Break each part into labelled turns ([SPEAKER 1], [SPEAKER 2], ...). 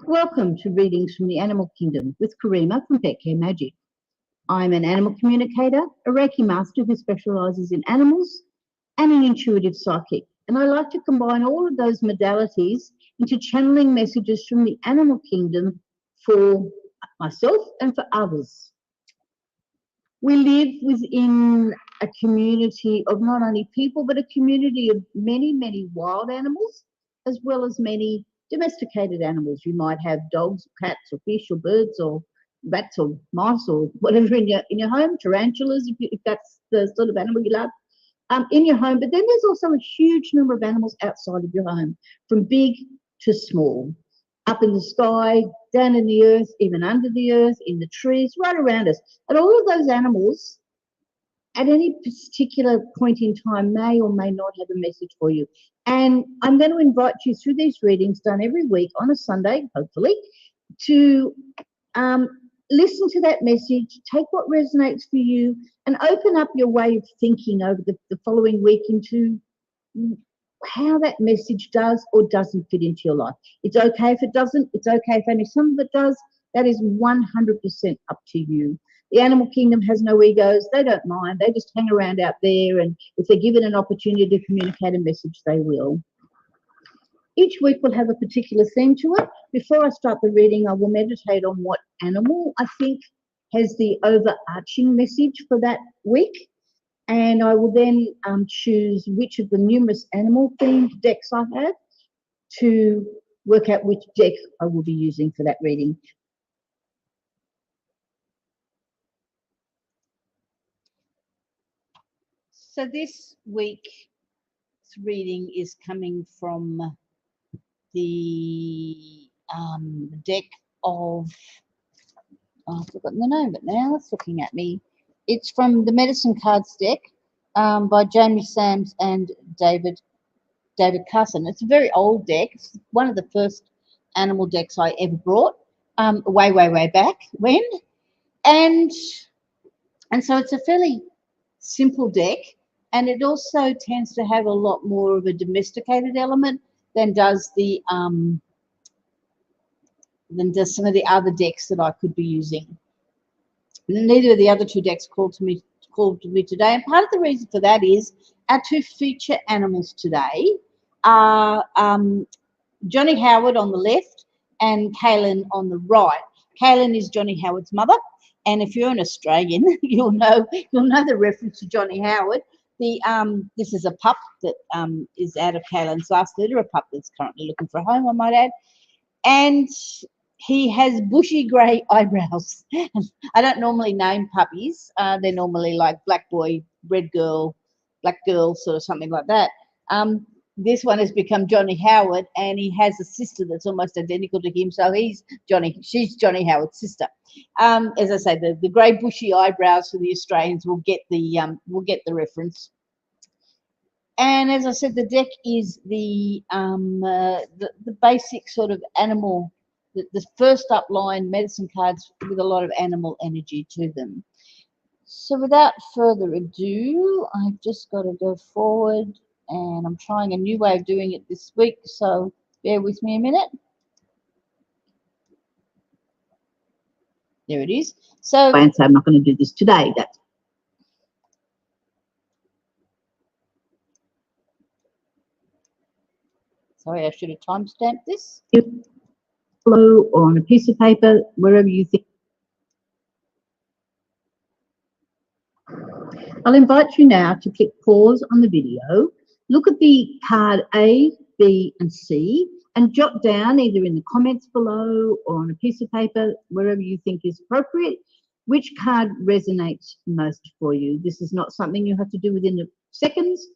[SPEAKER 1] Welcome to Readings from the Animal Kingdom with Kareema from Pet Care Magic. I'm an animal communicator, a Reiki master who specialises in animals, and an intuitive psychic. And I like to combine all of those modalities into channeling messages from the animal kingdom for myself and for others. We live within a community of not only people, but a community of many, many wild animals, as well as many domesticated animals. You might have dogs, cats, or fish, or birds, or rats, or mice, or whatever in your home. Tarantulas, if that's the sort of animal you love, in your home. But then there's also a huge number of animals outside of your home, from big to small, up in the sky, down in the earth, even under the earth, in the trees, right around us. And all of those animals, at any particular point in time, may or may not have a message for you. And I'm going to invite you through these readings done every week on a Sunday, hopefully, to listen to that message, take what resonates for you, and open up your way of thinking over the following week into how that message does or doesn't fit into your life. It's okay if it doesn't. It's okay if only some of it does. That is 100% up to you. The animal kingdom has no egos. They don't mind. They just hang around out there, and if they're given an opportunity to communicate a message, they will. Each week will have a particular theme to it. Before I start the reading, I will meditate on what animal I think has the overarching message for that week. And I will then choose which of the numerous animal-themed decks I have to work out which deck I will be using for that reading. So this week's reading is coming from the deck of, I've forgotten the name of it now, it's looking at me. It's from the Medicine Cards deck by Jamie Sams and David Carson. It's a very old deck. It's one of the first animal decks I ever brought, way back when. And so it's a fairly simple deck, and it also tends to have a lot more of a domesticated element than does some of the other decks that I could be using. Neither of the other two decks called to me today, and part of the reason for that is our two feature animals today are Johnny Howard on the left and Kaylin on the right. Kaylin is Johnny Howard's mother, and if you're an Australian, you'll know the reference to Johnny Howard. This is a pup that is out of Kaylin's last litter, a pup that's currently looking for a home, I might add, and he has bushy grey eyebrows. I don't normally name puppies. They're normally like black boy, red girl, black girl, sort of something like that. This one has become Johnny Howard, and he has a sister that's almost identical to him. So she's Johnny Howard's sister. As I say, the grey bushy eyebrows for the Australians will get the reference. And as I said, the deck is the basic sort of animal, the first up line medicine cards with a lot of animal energy to them. So without further ado, I've just got to go forward, and I'm trying a new way of doing it this week, so bear with me a minute. There it is. So I'm not going to do this today. Sorry, I should have timestamped this. Below or on a piece of paper, wherever you think. I'll invite you now to click pause on the video, look at the card A, B, and C, and jot down either in the comments below or on a piece of paper, wherever you think is appropriate, which card resonates most for you. This is not something you have to do within seconds.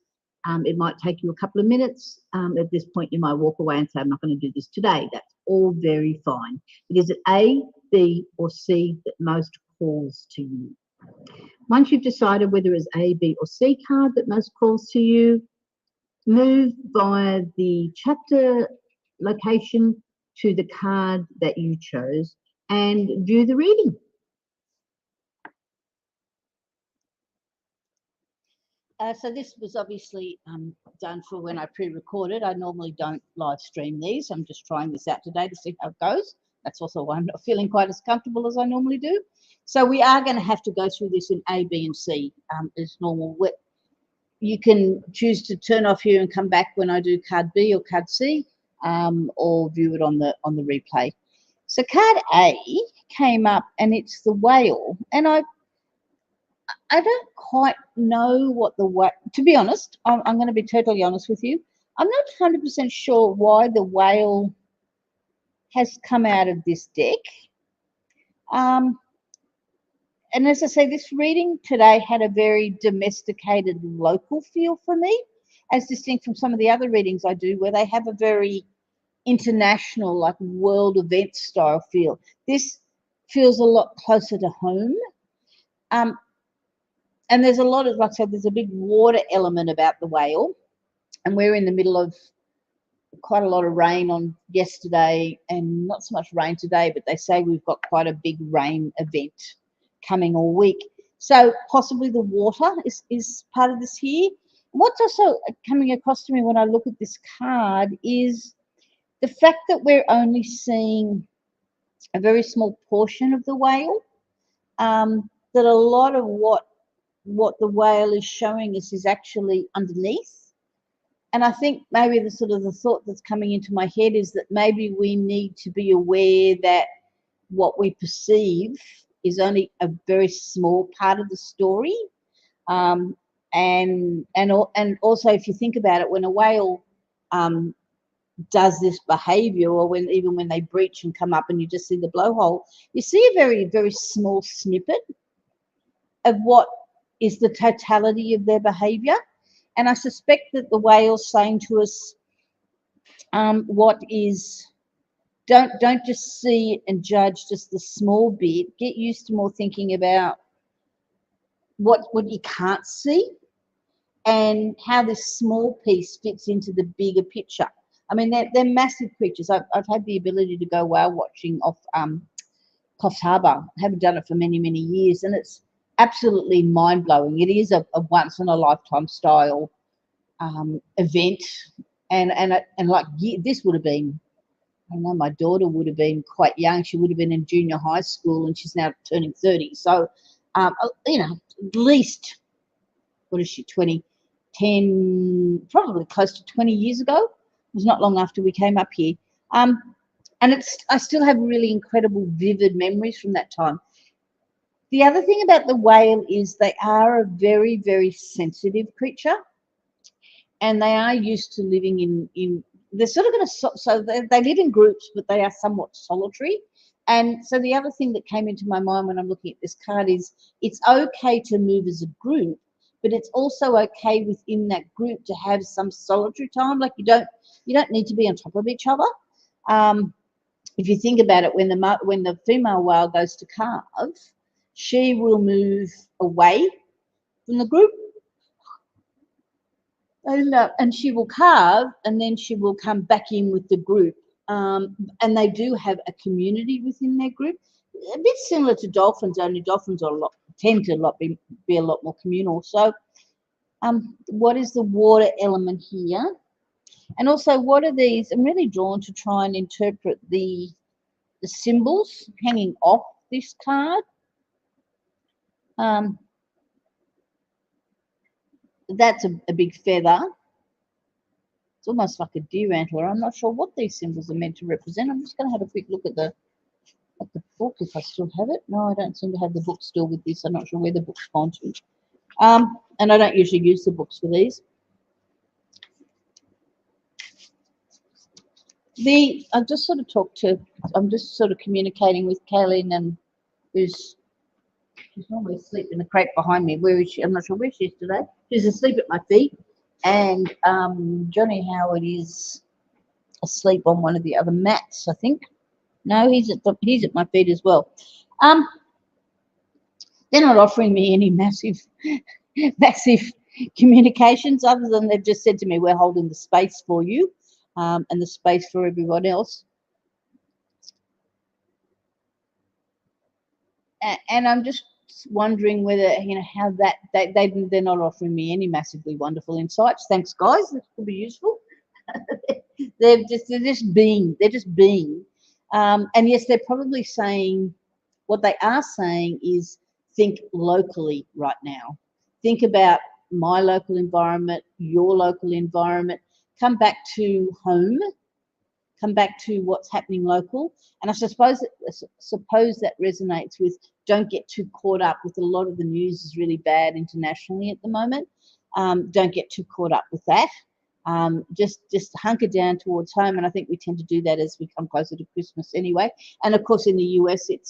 [SPEAKER 1] It might take you a couple of minutes. At this point, you might walk away and say, I'm not going to do this today. That's all very fine. It is A, B, or C that most calls to you. Once you've decided whether it's A, B, or C card that most calls to you, move via the chapter location to the card that you chose and view the reading. So this was obviously done for when I pre-recorded. I normally don't live stream these. I'm just trying this out today to see how it goes. That's also why I'm not feeling quite as comfortable as I normally do. So we are going to have to go through this in A, B, and C as normal. You can choose to turn off here and come back when I do card B or card C, or view it on the replay. So card A came up, and it's the whale, and I don't quite know what the whale. To be honest, I'm going to be totally honest with you. I'm not 100% sure why the whale has come out of this deck. And as I say, this reading today had a very domesticated local feel for me, as distinct from some of the other readings I do, where they have a very international, like world event style feel. This feels a lot closer to home. And there's a lot of, like I said, there's a big water element about the whale. And we're in the middle of quite a lot of rain on yesterday, and not so much rain today, but they say we've got quite a big rain event coming all week. So possibly the water is part of this here. What's also coming across to me when I look at this card is the fact that we're only seeing a very small portion of the whale, that a lot of what the whale is showing us is actually underneath. And I think maybe the thought that's coming into my head is that maybe we need to be aware that what we perceive is only a very small part of the story. And also, if you think about it, when a whale does this behavior, or even when they breach and come up and you just see the blowhole, you see a very, very small snippet of what is the totality of their behavior. And I suspect that the whale's saying to us, what is, don't just see it and judge just the small bit. Get used to more thinking about what you can't see, and how this small piece fits into the bigger picture. I mean, they're massive creatures. I've had the ability to go whale watching off Coffs Harbour. I haven't done it for many, many years, and it's absolutely mind-blowing. It is a once-in-a-lifetime style event, and like this would have been, I don't know, my daughter would have been quite young. She would have been in junior high school, and she's now turning 30. So, you know, at least, what is she, 10, probably close to 20 years ago. It was not long after we came up here. And I still have really incredible, vivid memories from that time. The other thing about the whale is they are a very, very sensitive creature, and they are used to living in they're sort of going to, so they live in groups, but they are somewhat solitary. And so the other thing that came into my mind when I'm looking at this card is it's okay to move as a group, but it's also okay within that group to have some solitary time. Like you don't need to be on top of each other. If you think about it, when the female whale goes to calve, she will move away from the group, and she will calve, and then she will come back in with the group. And they do have a community within their group, a bit similar to dolphins, only dolphins tend to be a lot more communal. So what is the water element here? And also, what are these? I'm really drawn to try and interpret the symbols hanging off this card. That's a big feather. It's almost like a deer antler. I'm not sure what these symbols are meant to represent. I'm just going to have a quick look at the book, if I still have it. No, I don't seem to have the book still with this. I'm not sure where the book's gone to. And I don't usually use the books for these. I'm just sort of communicating with Kaylin, and she's normally asleep in the crate behind me. Where is she? I'm not sure where she is today. She's asleep at my feet. And Johnny Howard is asleep on one of the other mats, I think. No, he's at my feet as well. They're not offering me any massive communications, other than they've just said to me, we're holding the space for you, and the space for everyone else. And I'm just wondering whether, how they're not offering me any massively wonderful insights. Thanks, guys. This could be useful. They're just being.
[SPEAKER 2] And yes, they're probably saying, what they are saying is think locally right now. Think about my local environment, your local environment. Come back to home. Come back to what's happening local. And I suppose that resonates with don't get too caught up with a lot of the news is really bad internationally at the moment. Don't get too caught up with that. Just hunker down towards home, and I think we tend to do that as we come closer to Christmas anyway. And of course, in the US, it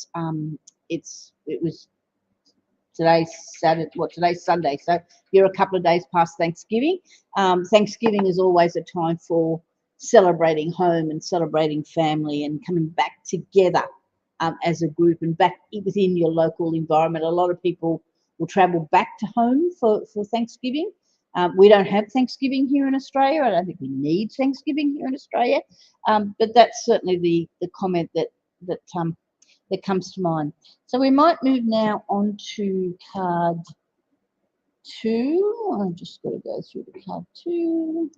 [SPEAKER 2] was today's Saturday. Today's Sunday, so you're a couple of days past Thanksgiving. Thanksgiving is always a time for celebrating home and celebrating family and coming back together as a group and back within your local environment. A lot of people will travel back to home for Thanksgiving. We don't have Thanksgiving here in Australia. I don't think we need Thanksgiving here in Australia, but that's certainly the comment that comes to mind. So we might move now on to card 2. I've just got to go through the card 2.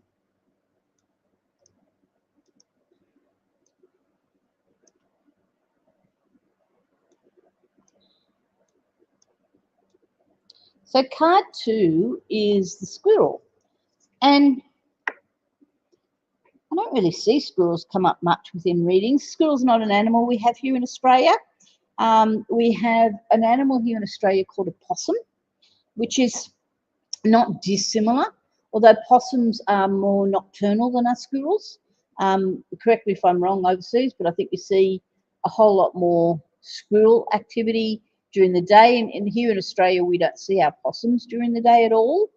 [SPEAKER 2] So card 2 is the squirrel. And I don't really see squirrels come up much within readings. Squirrel's not an animal we have here in Australia. We have an animal here in Australia called a possum, which is not dissimilar, although possums are more nocturnal than us squirrels. Correct me if I'm wrong overseas, but I think we see a whole lot more squirrel activity during the day. And here in Australia, we don't see our possums during the day at all.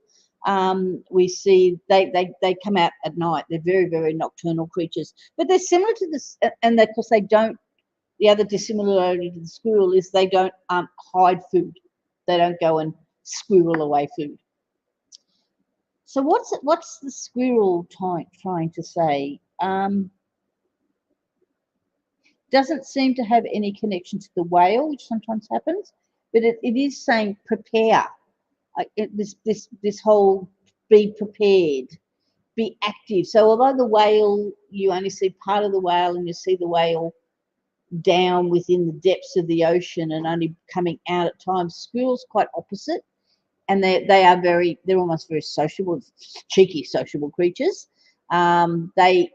[SPEAKER 2] We see they come out at night. They're very, very nocturnal creatures, but they're similar to this, and of course they don't. The other dissimilarity to the squirrel is they don't hide food. They don't go and squirrel away food. So what's the squirrel trying to say? Doesn't seem to have any connection to the whale, which sometimes happens, but it is saying prepare. This whole be prepared, be active. So although the whale, you only see part of the whale and you see the whale down within the depths of the ocean and only coming out at times, squirrels quite opposite. And they're almost very sociable, cheeky sociable creatures. They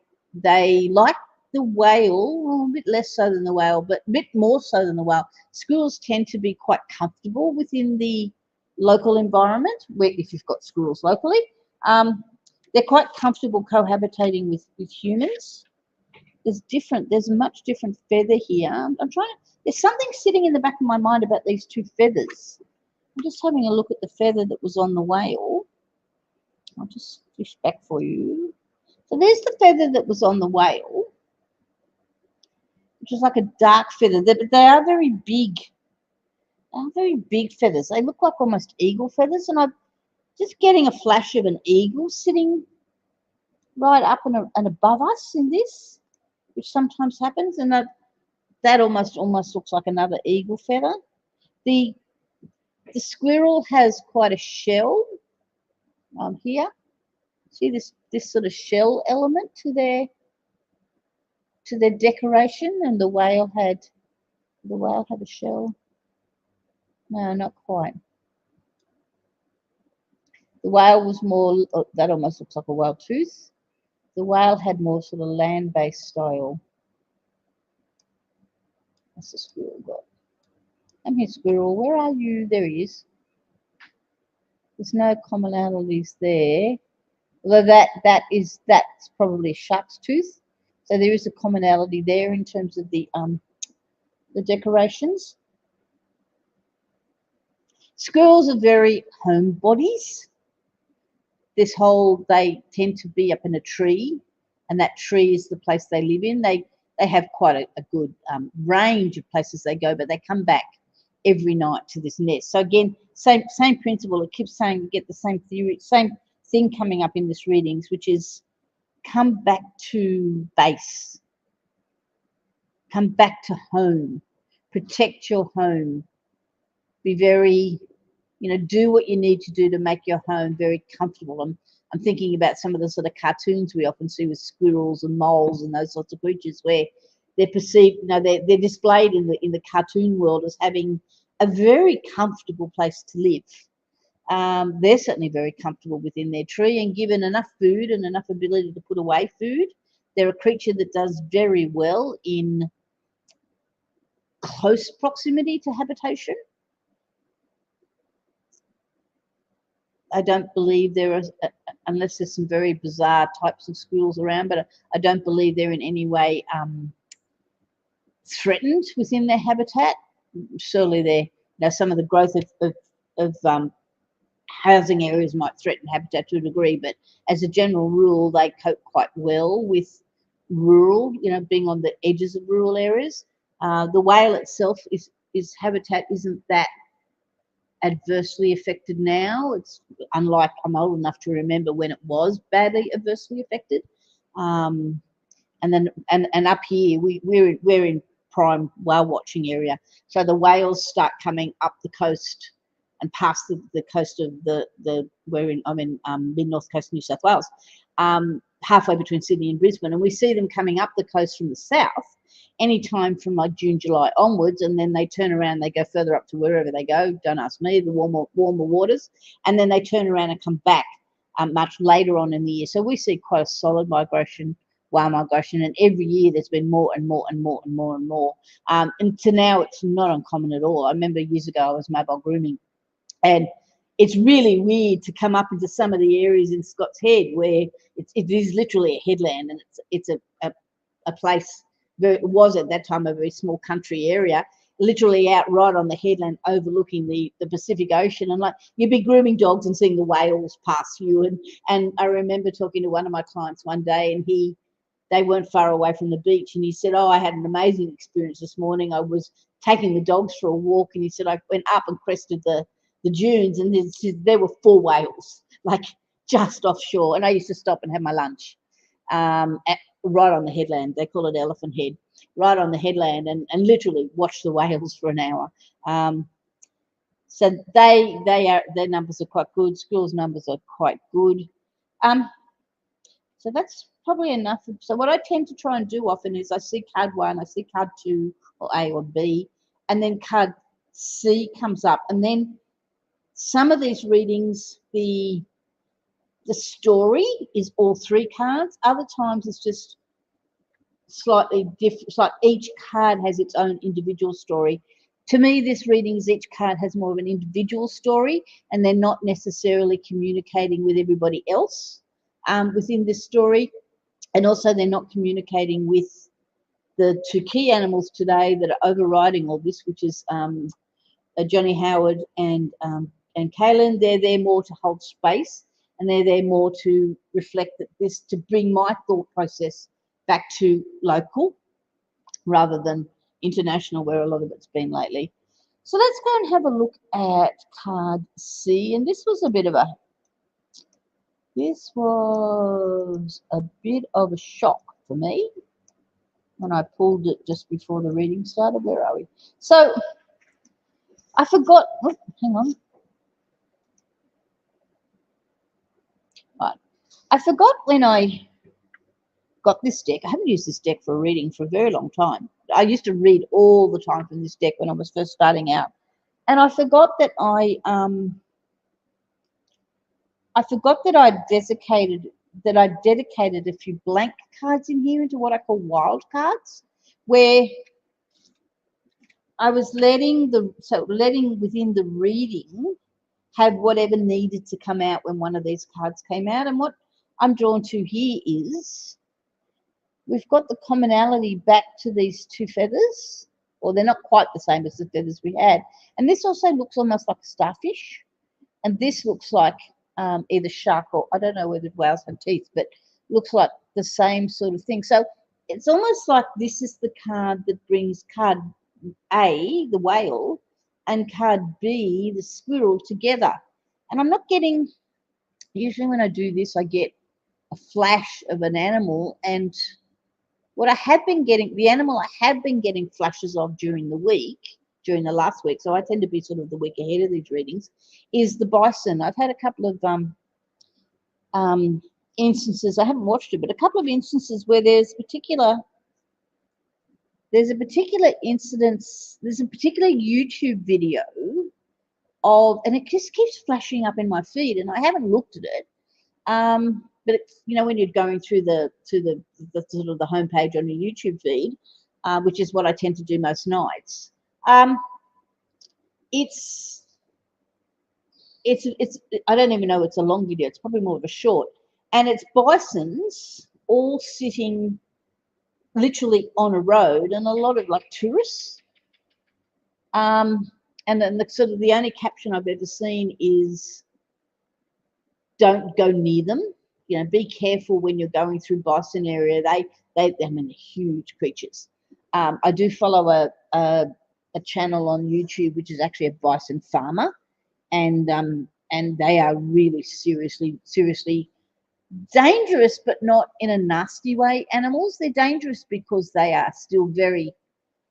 [SPEAKER 2] like the whale, well, a bit less so than the whale, but a bit more so than the whale. Squirrels tend to be quite comfortable within the local environment, where if you've got squirrels locally, they're quite comfortable cohabitating with humans. There's a much different feather here. There's something sitting in the back of my mind about these two feathers. I'm just having a look at the feather that was on the whale. I'll just fish back for you. So there's the feather that was on the whale, which is like a dark feather. But they are very big. They are very big feathers. They look like almost eagle feathers, and I'm just getting a flash of an eagle sitting right up and above us in this, which sometimes happens, and that almost looks like another eagle feather. The squirrel has quite a shell here. See this sort of shell element to their decoration, and the whale had a shell. No, not quite. The whale was more, that almost looks like a whale tooth. The whale had more sort of land-based style. That's the squirrel got. Come here, squirrel. Where are you? There he is. There's no commonalities there. Although that's probably a shark's tooth. So there is a commonality there in terms of the decorations. Squirrels are very homebodies. They tend to be up in a tree, and that tree is the place they live in. They have quite a good range of places they go, but they come back every night to this nest. So again, same principle. It keeps saying, get the same theory, same thing coming up in this readings, which is come back to base. Come back to home. Protect your home. Be very, do what you need to do to make your home very comfortable. I'm thinking about some of the sort of cartoons we often see with squirrels and moles and those sorts of creatures where they're perceived, they're displayed in the cartoon world as having a very comfortable place to live. They're certainly very comfortable within their tree, and given enough food and enough ability to put away food, they're a creature that does very well in close proximity to habitation. I don't believe there are, unless there's some very bizarre types of squirrels around, but I don't believe they're in any way threatened within their habitat. Surely some of the growth of housing areas might threaten habitat to a degree, but as a general rule, they cope quite well with rural, being on the edges of rural areas. The whale itself is habitat isn't that adversely affected now. It's unlike, I'm old enough to remember when it was badly adversely affected. And up here we're in prime whale watching area, so the whales start coming up the coast and past the coast of I'm in mid north coast New South Wales, halfway between Sydney and Brisbane, and we see them coming up the coast from the south anytime from like June, July onwards, and then they turn around, they go further up to wherever they go, don't ask me, the warmer waters, and then they turn around and come back much later on in the year. So we see quite a solid whale migration, and every year there's been more and more and more and more and more. And to now it's not uncommon at all. I remember years ago I was mobile grooming, and it's really weird to come up into some of the areas in Scott's Head where it is literally a headland, and it's a place. It was at that time a very small country area, literally out right on the headland overlooking the Pacific Ocean, and like you'd be grooming dogs and seeing the whales pass you. And I remember talking to one of my clients one day, and they weren't far away from the beach, and he said, "Oh, I had an amazing experience this morning. I was taking the dogs for a walk," and he said, "I went up and crested the dunes, and there were 4 whales, like just offshore, and I used to stop and have my lunch right on the headland. They call it Elephant Head, right on the headland, and literally watch the whales for an hour." So their numbers are quite good. Squirrels' numbers are quite good. So that's probably enough. So what I tend to try and do often is I see card 1, I see card 2 or A or B, and then card C comes up, and then some of these readings, the story is all 3 cards. Other times it's just slightly different. It's like each card has its own individual story. To me, this reading is each card has more of an individual story, and they're not necessarily communicating with everybody else within this story. And also they're not communicating with the 2 key animals today that are overriding all this, which is Johnny Howard and Kaylin. They're there more to hold space, and they're there more to reflect to bring my thought process back to local rather than international, where a lot of it's been lately. So let's go and have a look at card C. And this was a bit of a shock for me when I pulled it just before the reading started. Where are we? So I forgot. Oh, hang on. Right. I forgot when I got this deck. I haven't used this deck for a reading for a very long time. I used to read all the time from this deck when I was first starting out, and I forgot that I dedicated a few blank cards in here into what I call wild cards, where I was letting within the reading have whatever needed to come out when one of these cards came out. And what I'm drawn to here is we've got the commonality back to these 2 feathers, or they're not quite the same as the feathers we had. And this also looks almost like a starfish, and this looks like either shark, or I don't know whether whales have teeth, but looks like the same sort of thing. So it's almost like this is the card that brings card A, the whale, and card B, the squirrel, together. And I'm not getting, usually when I do this, I get a flash of an animal, and what I have been getting, the animal I have been getting flashes of during the last week, so I tend to be sort of the week ahead of these readings, is the bison. I've had a couple of instances, I haven't watched it, but a couple of instances where there's particular there's a particular incidence, there's a particular YouTube video of, and it just keeps flashing up in my feed, and I haven't looked at it. But it's, you know, when you're going through the sort of the homepage on your YouTube feed, which is what I tend to do most nights. It's I don't even know it's a long video. It's probably more of a short, and it's bisons all sitting literally on a road, and a lot of like tourists. And then the only caption I've ever seen is, "Don't go near them. You know, be careful when you're going through bison area. I mean, they're huge creatures." I do follow a channel on YouTube which is actually a bison farmer, and they are really seriously dangerous, but not in a nasty way. Animals, they're dangerous because they are still very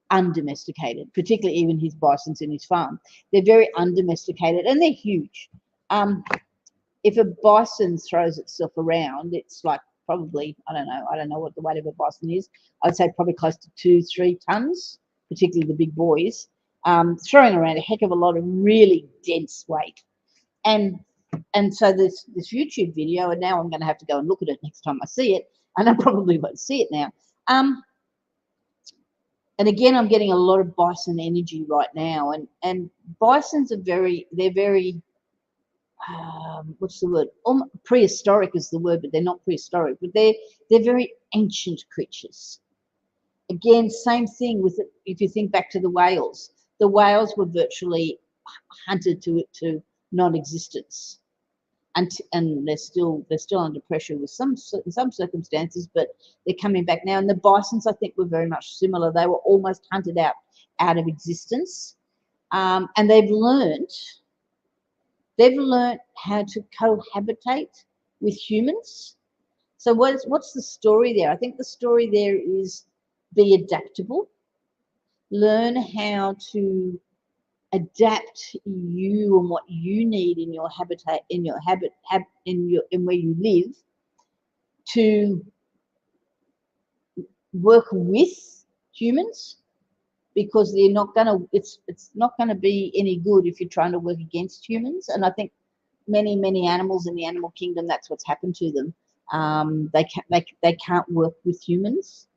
[SPEAKER 2] undomesticated, particularly even his bisons in his farm. They're very undomesticated and they're huge. If a bison throws itself around, it's like probably, I don't know what the weight of a bison is. I'd say probably close to 2-3 tons, particularly the big boys, throwing around a heck of a lot of really dense weight. And so this YouTube video, and now I'm going to have to go and look at it next time I see it, and I probably won't see it now. And again, I'm getting a lot of bison energy right now, and bisons are they're very, what's the word? Prehistoric is the word, but they're not prehistoric, but they're very ancient creatures. Again, same thing with it. If you think back to the whales were virtually hunted to non-existence, and they're still under pressure with some circumstances, but they're coming back now. And the bisons, I think, were very much similar. They were almost hunted out of existence, and they've learned how to cohabitate with humans. So what's the story there? I think the story there is be adaptable, learn how to adapt you and what you need in your habitat, in where you live, to work with humans, because they're not gonna, it's not gonna be any good if you're trying to work against humans. And I think many animals in the animal kingdom, that's what's happened to them. They can't work with humans.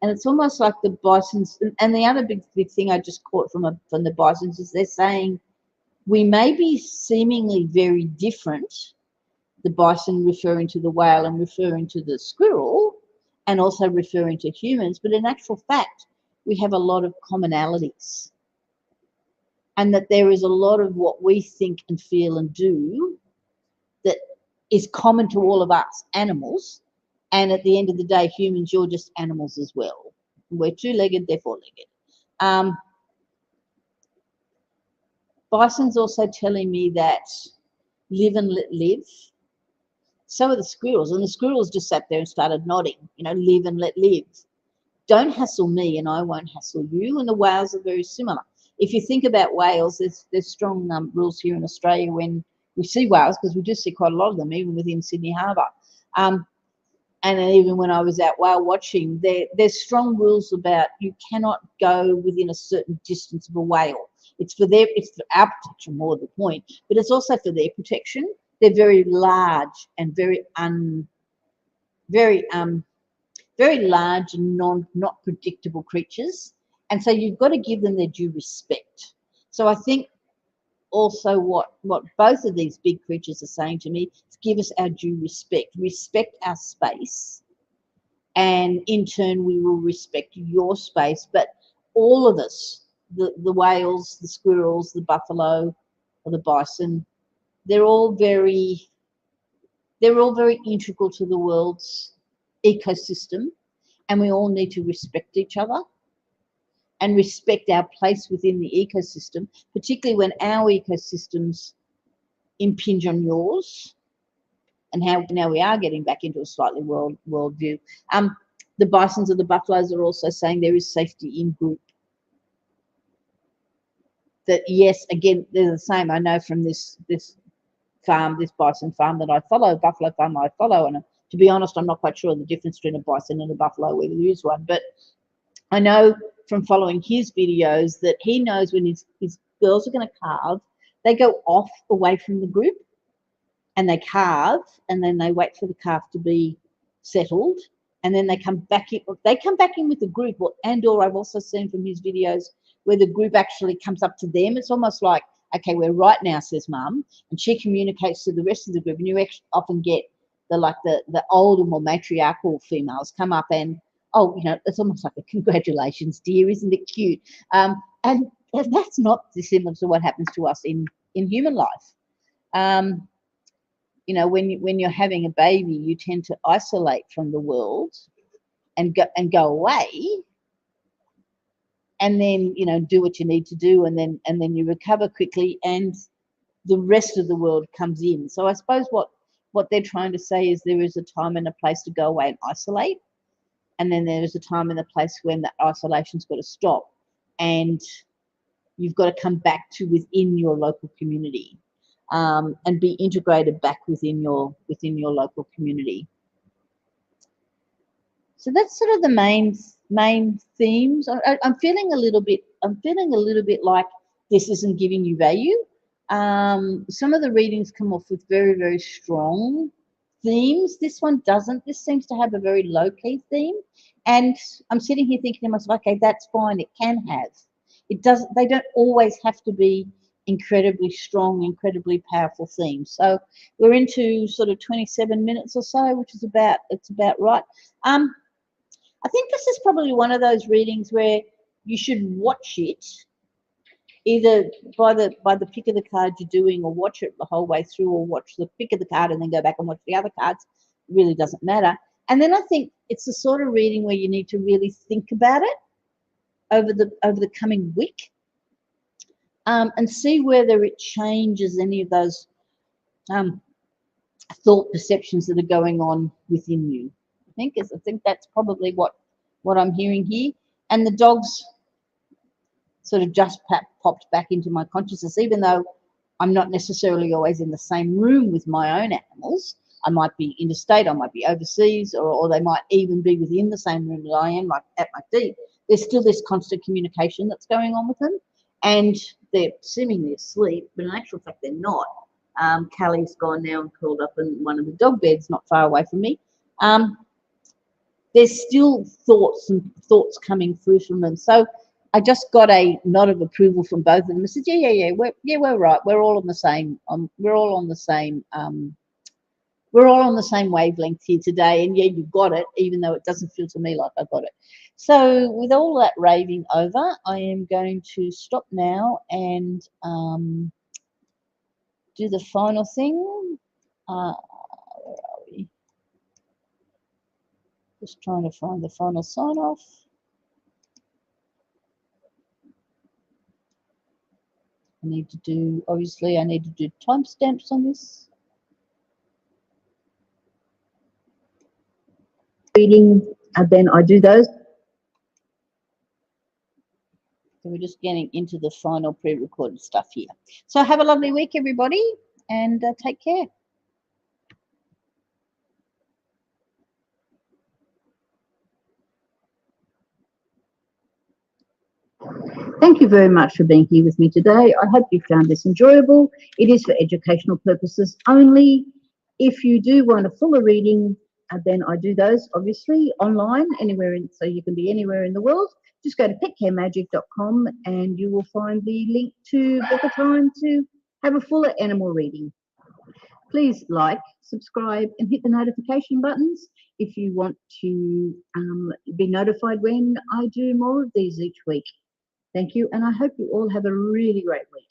[SPEAKER 2] And it's almost like the bisons, and the other big thing I just caught from the bisons is they're saying we may be seemingly very different, the bison referring to the whale and referring to the squirrel, and also referring to humans, but in actual fact, we have a lot of commonalities. And that there is a lot of what we think and feel and do that is common to all of us animals. And at the end of the day, humans, you're just animals as well. We're two-legged, they're four-legged. Bison's also telling me that live and let live. So are the squirrels. And the squirrels just sat there and started nodding, you know, live and let live. Don't hassle me and I won't hassle you. And the whales are very similar. If you think about whales, there's strong rules here in Australia when we see whales, because we do see quite a lot of them, even within Sydney Harbour. And even when I was out whale watching, there's strong rules about you cannot go within a certain distance of a whale. It's for our protection, more the point, but it's also for their protection. They're very large and very large and not predictable creatures, and so you've got to give them their due respect. So I think also what both of these big creatures are saying to me is give us our due respect our space, and in turn we will respect your space. But all of us, the whales, the squirrels, the buffalo, or the bison, they're all very integral to the world's ecosystem, and we all need to respect each other and respect our place within the ecosystem, particularly when our ecosystems impinge on yours. And how now we are getting back into a slightly world view. The bisons or the buffaloes are also saying there is safety in group. That yes, again, they're the same. I know from this farm, this bison farm that I follow, buffalo farm I follow, and I'm To be honest, I'm not quite sure the difference between a bison and a buffalo, whether there is one, but I know from following his videos that he knows when his girls are going to calve, they go off away from the group and they calve, and then they wait for the calf to be settled, and then they come back in. They come back in with the group, or I've also seen from his videos where the group actually comes up to them. It's almost like, okay, we're right now, says mum, and she communicates to the rest of the group, and you often get the older, more matriarchal females come up and, oh, you know, it's almost like a congratulations, dear, isn't it cute? And that's not dissimilar to what happens to us in human life. You know, when you're having a baby, you tend to isolate from the world and go away, and then, you know, do what you need to do, and then you recover quickly, and the rest of the world comes in. So I suppose what they're trying to say is there is a time and a place to go away and isolate, and then there is a time and a place when that isolation's got to stop, and you've got to come back to within your local community, and be integrated back within your local community. So that's sort of the main themes. I'm feeling a little bit like this isn't giving you value. Some of the readings come off with very, very strong themes. This one doesn't. This seems to have a very low-key theme. And I'm sitting here thinking to myself, okay, that's fine. It can have. It doesn't. They don't always have to be incredibly strong, incredibly powerful themes. So we're into sort of 27 minutes or so, which is about right. I think this is probably one of those readings where you should watch it either by the pick of the card you're doing, or watch it the whole way through, or watch the pick of the card and then go back and watch the other cards. It really doesn't matter. And then I think it's the sort of reading where you need to really think about it over the coming week, and see whether it changes any of those thought perceptions that are going on within you. I think that's probably what I'm hearing here. And the dogs sort of just popped back into my consciousness, even though I'm not necessarily always in the same room with my own animals. I might be interstate, I might be overseas, or they might even be within the same room that I am, like at my feet. There's still this constant communication that's going on with them, and they're seemingly asleep, but in actual fact they're not. Callie's gone now and curled up in one of the dog beds not far away from me. There's still thoughts coming through from them. So I just got a nod of approval from both of them. I said, yeah, we're right. We're all on the same. We're all on the same. We're all on the same wavelength here today. And yeah, you got it, even though it doesn't feel to me like I got it. So with all that raving over, I am going to stop now and do the final thing. Where are we? Just trying to find the final sign off. I need to do timestamps on this.
[SPEAKER 1] Reading, and then I do those.
[SPEAKER 2] So we're just getting into the final pre-recorded stuff here. So have a lovely week, everybody, and take care.
[SPEAKER 1] Thank you very much for being here with me today. I hope you found this enjoyable. It is for educational purposes only. If you do want a fuller reading, then I do those obviously online, so you can be anywhere in the world. Just go to petcaremagic.com and you will find the link to book a time to have a fuller animal reading. Please like, subscribe, and hit the notification buttons if you want to be notified when I do more of these each week. Thank you, and I hope you all have a really great week.